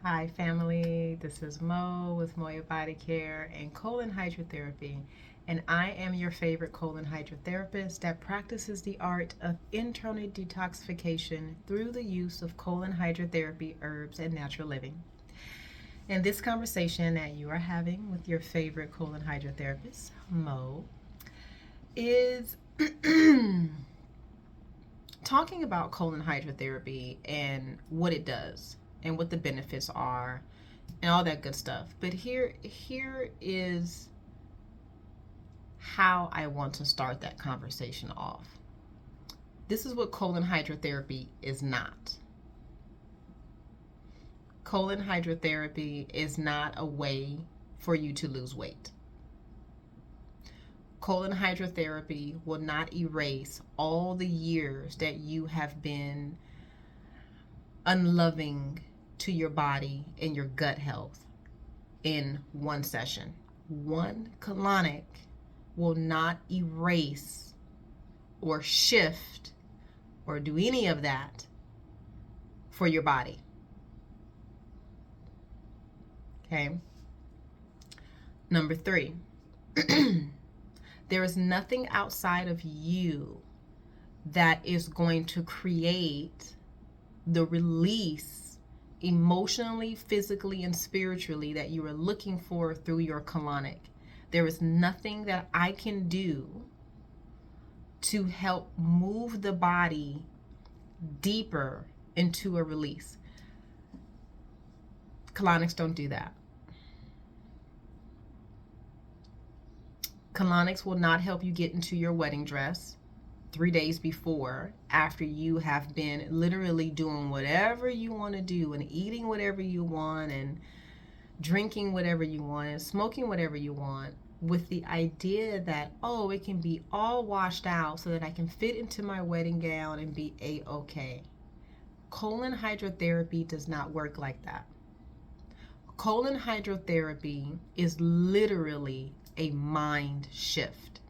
Hi family, this is Mo with Moya Body Care and Colon Hydrotherapy, and I am your favorite colon hydrotherapist that practices the art of internal detoxification through the use of colon hydrotherapy herbs and natural living. And this conversation that you are having with your favorite colon hydrotherapist, Mo, is talking about colon hydrotherapy and what it does and what the benefits are and all that good stuff. But here is how I want to start that conversation off. This is what colon hydrotherapy is not. Colon hydrotherapy is not a way for you to lose weight. Colon hydrotherapy will not erase all the years that you have been unloving to your body and your gut health in one session. One colonic will not erase or shift or do any of that for your body. Okay. Number 3, there is nothing outside of you that is going to create the release emotionally, physically, and spiritually that you are looking for through your colonic. There is nothing that I can do to help move the body deeper into a release. Colonics don't do that. Colonics will not help you get into your wedding dress 3 days before, after you have been literally doing whatever you want to do and eating whatever you want and drinking whatever you want and smoking whatever you want, with the idea that, oh, it can be all washed out so that I can fit into my wedding gown and be a-okay. Colon hydrotherapy does not work like that. Colon hydrotherapy is literally a mind shift.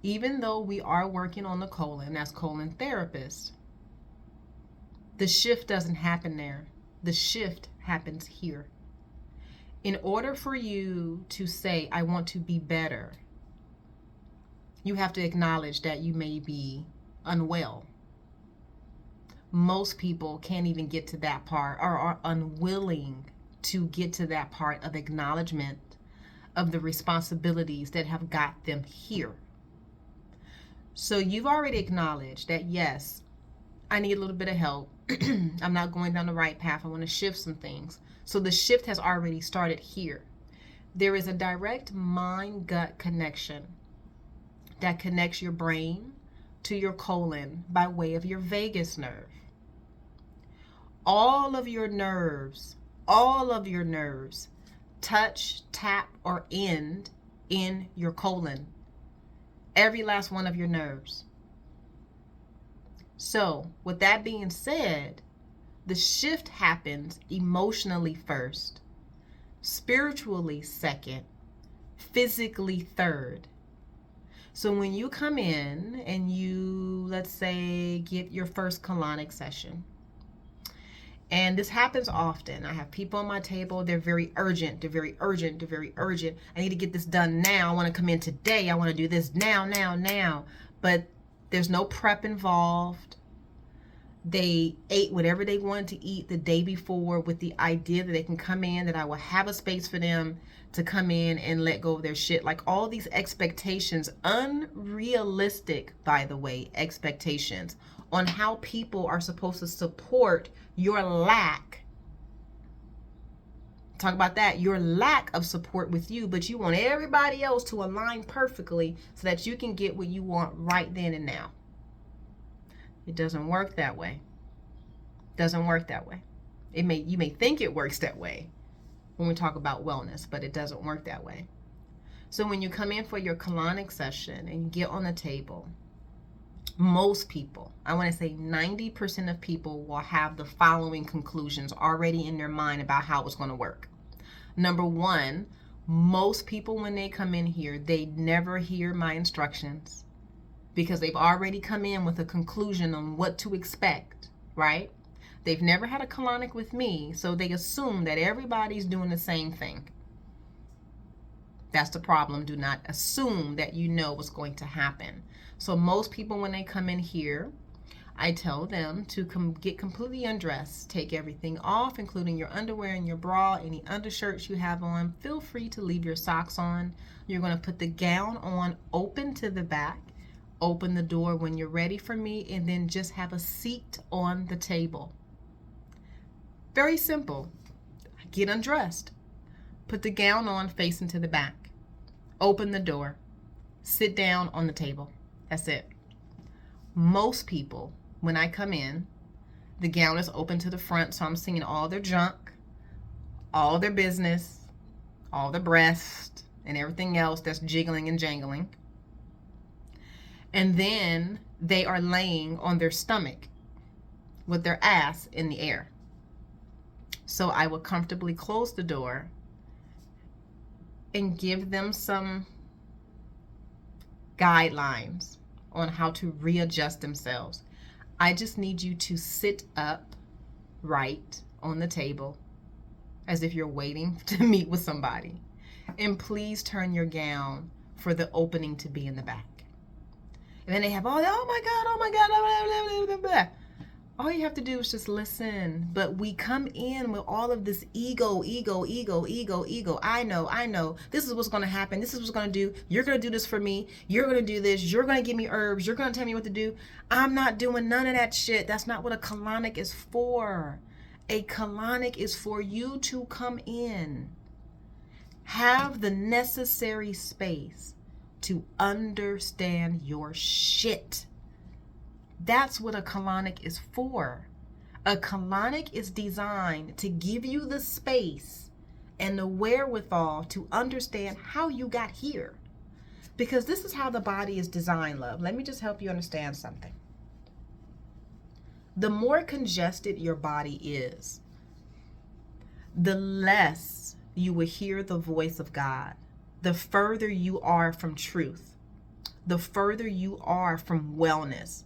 Even though we are working on the colon as colon therapists, the shift doesn't happen there. The shift happens here. In order for you to say, I want to be better, you have to acknowledge that you may be unwell. Most people can't even get to that part, or are unwilling to get to that part of acknowledgement of the responsibilities that have got them here. So you've already acknowledged that, yes, I need a little bit of help. I'm not going down the right path. I want to shift some things. So the shift has already started here. There is a direct mind-gut connection that connects your brain to your colon by way of your vagus nerve. All of your nerves touch, tap, or end in your colon. Every last one of your nerves. So, with that being said, the shift happens emotionally first, spiritually second, physically third. So when you come in and you, let's say, get your first colonic session, and this happens often. I have people on my table, they're very urgent. I need to get this done now. I want to come in today. I want to do this now. But there's no prep involved. They ate whatever they wanted to eat the day before with the idea that they can come in, that I will have a space for them to come in and let go of their shit. Like all these expectations, unrealistic, by the way, expectations on how people are supposed to support your lack. Talk about that, your lack of support with you, but you want everybody else to align perfectly so that you can get what you want right then and now. It doesn't work that way. Doesn't work that way. You may think it works that way when we talk about wellness, but it doesn't work that way. So when you come in for your colonic session and you get on the table, most people, I want to say 90% of people, will have the following conclusions already in their mind about how it's going to work. Number 1, most people when they come in here, they never hear my instructions because they've already come in with a conclusion on what to expect, right? They've never had a colonic with me, so they assume that everybody's doing the same thing. That's the problem. Do not assume that you know what's going to happen. So most people, when they come in here, I tell them to get completely undressed, take everything off, including your underwear and your bra, any undershirts you have on. Feel free to leave your socks on. You're going to put the gown on open to the back, open the door when you're ready for me, and then just have a seat on the table. Very simple. Get undressed. Put the gown on facing to the back. Open the door. Sit down on the table. That's it. Most people, when I come in, the gown is open to the front, so I'm seeing all their junk, all their business, all their breast, and everything else that's jiggling and jangling. And then they are laying on their stomach with their ass in the air. So I will comfortably close the door and give them some guidelines on how to readjust themselves. I just need you to sit up right on the table as if you're waiting to meet with somebody. And please turn your gown for the opening to be in the back. And then they have all, oh my God, blah, blah, blah, blah. All you have to do is just listen. But we come in with all of this ego. I know. This is what's going to happen. This is what's going to do. You're going to do this for me. You're going to do this. You're going to give me herbs. You're going to tell me what to do. I'm not doing none of that shit. That's not what a colonic is for. A colonic is for you to come in. Have the necessary space to understand your shit. That's what a colonic is for. A colonic is designed to give you the space and the wherewithal to understand how you got here. Because this is how the body is designed, love. Let me just help you understand something. The more congested your body is, the less you will hear the voice of God. The further you are from truth, the further you are from wellness.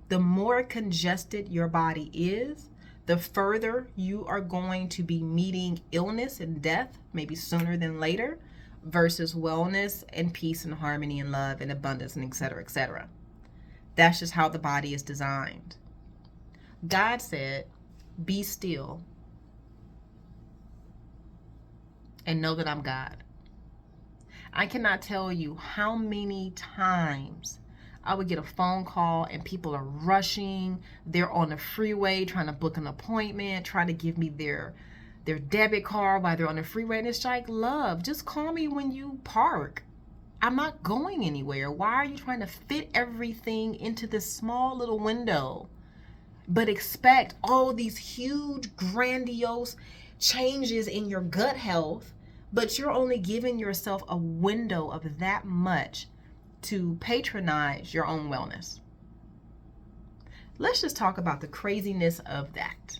The more congested your body is, the further you are going to be meeting illness and death, maybe sooner than later, versus wellness and peace and harmony and love and abundance and et cetera, et cetera. That's just how the body is designed. God said, be still and know that I'm God. I cannot tell you how many times I would get a phone call and people are rushing. They're on the freeway trying to book an appointment, trying to give me their debit card while they're on the freeway. And it's like, love, just call me when you park. I'm not going anywhere. Why are you trying to fit everything into this small little window, but expect all these huge, grandiose changes in your gut health, but you're only giving yourself a window of that much to patronize your own wellness? Let's just talk about the craziness of that.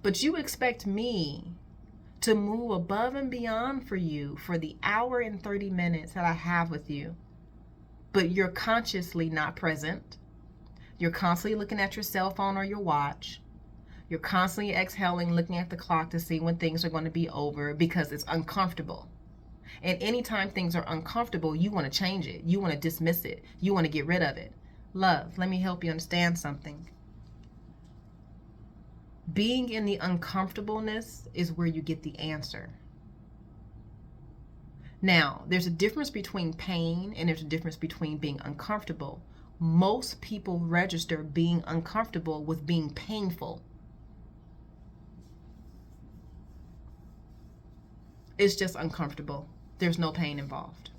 But you expect me to move above and beyond for you for the hour and 30 minutes that I have with you, but you're consciously not present. You're constantly looking at your cell phone or your watch. You're constantly exhaling, looking at the clock to see when things are going to be over because it's uncomfortable. And anytime things are uncomfortable, you want to change it. You want to dismiss it. You want to get rid of it. Love, let me help you understand something. Being in the uncomfortableness is where you get the answer. Now, there's a difference between pain and there's a difference between being uncomfortable. Most people register being uncomfortable with being painful. It's just uncomfortable. There's no pain involved.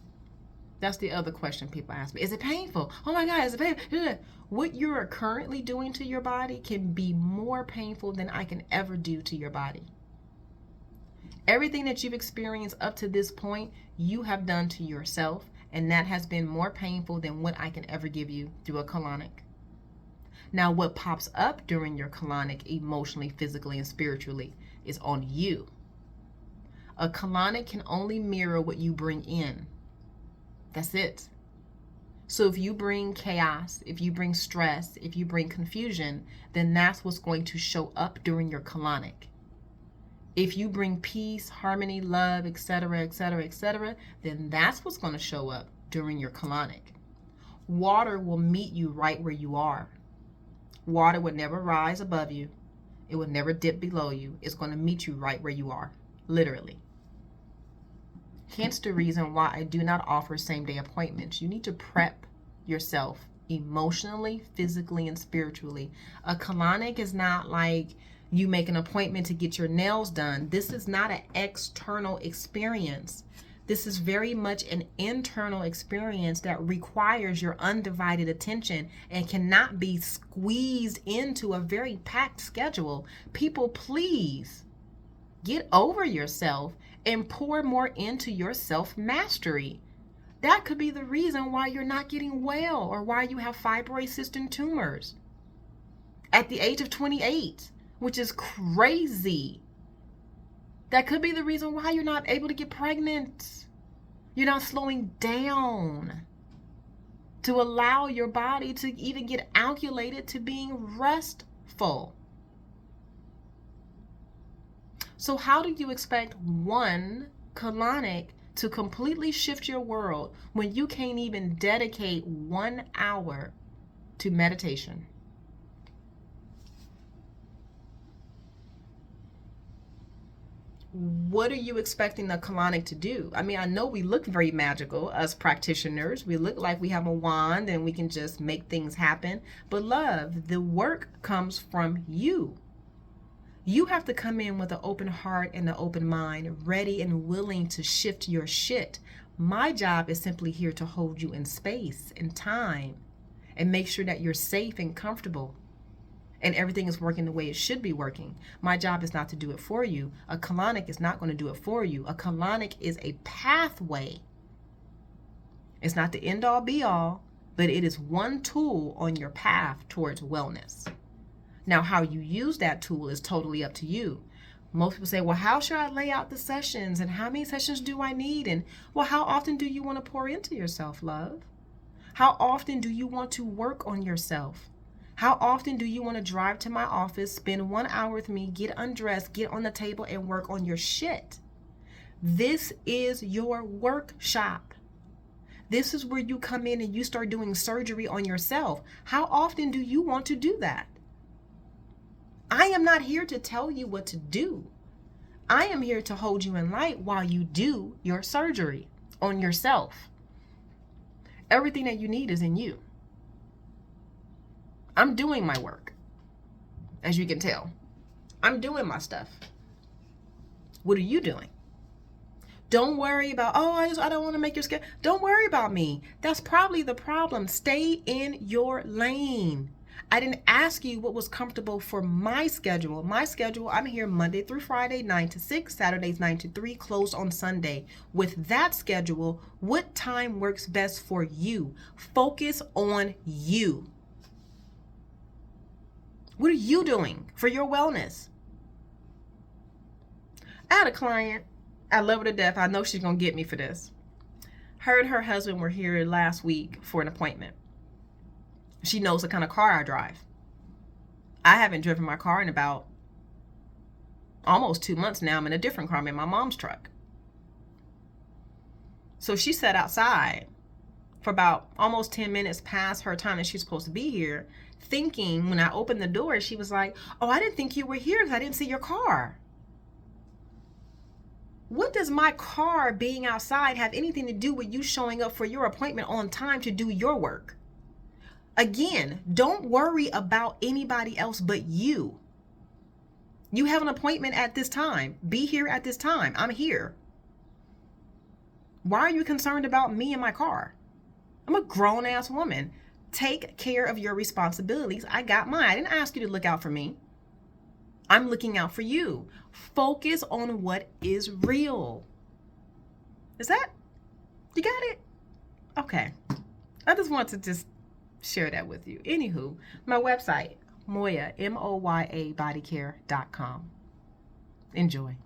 That's the other question people ask me. Is it painful? Oh my God, is it painful? What you're currently doing to your body can be more painful than I can ever do to your body. Everything that you've experienced up to this point, you have done to yourself, and that has been more painful than what I can ever give you through a colonic. Now, what pops up during your colonic emotionally, physically, and spiritually is on you. A colonic can only mirror what you bring in. That's it. So if you bring chaos, if you bring stress, if you bring confusion, then that's what's going to show up during your colonic. If you bring peace, harmony, love, etc., etc., etc., then that's what's going to show up during your colonic. Water will meet you right where you are. Water would never rise above you. It will never dip below you. It's going to meet you right where you are, literally. Hence the reason why I do not offer same-day appointments. You need to prep yourself emotionally, physically, and spiritually. A colonic is not like you make an appointment to get your nails done. This is not an external experience. This is very much an internal experience that requires your undivided attention and cannot be squeezed into a very packed schedule. People, please get over yourself and pour more into your self-mastery. That could be the reason why you're not getting well or why you have fibroid cyst and tumors at the age of 28, which is crazy. That could be the reason why you're not able to get pregnant. You're not slowing down to allow your body to even get acclimated to being restful. So how do you expect one colonic to completely shift your world when you can't even dedicate 1 hour to meditation? What are you expecting the colonic to do? I mean, I know we look very magical as practitioners. We look like we have a wand and we can just make things happen. But love, the work comes from you. You have to come in with an open heart and an open mind, ready and willing to shift your shit. My job is simply here to hold you in space and time and make sure that you're safe and comfortable and everything is working the way it should be working. My job is not to do it for you. A colonic is not going to do it for you. A colonic is a pathway. It's not the end all be all, but it is one tool on your path towards wellness. Now, how you use that tool is totally up to you. Most people say, well, how should I lay out the sessions and how many sessions do I need? And well, how often do you want to pour into yourself, love? How often do you want to work on yourself? How often do you want to drive to my office, spend 1 hour with me, get undressed, get on the table and work on your shit? This is your workshop. This is where you come in and you start doing surgery on yourself. How often do you want to do that? I am not here to tell you what to do. I am here to hold you in light while you do your surgery on yourself. Everything that you need is in you. I'm doing my work, as you can tell. I'm doing my stuff. What are you doing? Don't worry about, oh, I don't want to make your schedule. Don't worry about me. That's probably the problem. Stay in your lane. I didn't ask you what was comfortable for my schedule. My schedule, I'm here Monday through Friday, 9 to 6, Saturdays 9 to 3, closed on Sunday. With that schedule, what time works best for you? Focus on you. What are you doing for your wellness? I had a client, I love her to death. I know she's going to get me for this. Her and her husband were here last week for an appointment. She knows the kind of car I drive. I haven't driven my car in about almost 2 months now. I'm in a different car. I'm in my mom's truck. So she sat outside for about almost 10 minutes past her time that she's supposed to be here, thinking when I opened the door, she was like, oh, I didn't think you were here because I didn't see your car. What does my car being outside have anything to do with you showing up for your appointment on time to do your work? Again, don't worry about anybody else but you. You have an appointment at this time. Be here at this time. I'm here. Why are you concerned about me and my car? I'm a grown-ass woman. Take care of your responsibilities. I got mine. I didn't ask you to look out for me. I'm looking out for you. Focus on what is real. Is that? You got it? Okay. I just want to just share that with you. Anywho, my website, Moya, MOYA bodycare.com. Enjoy.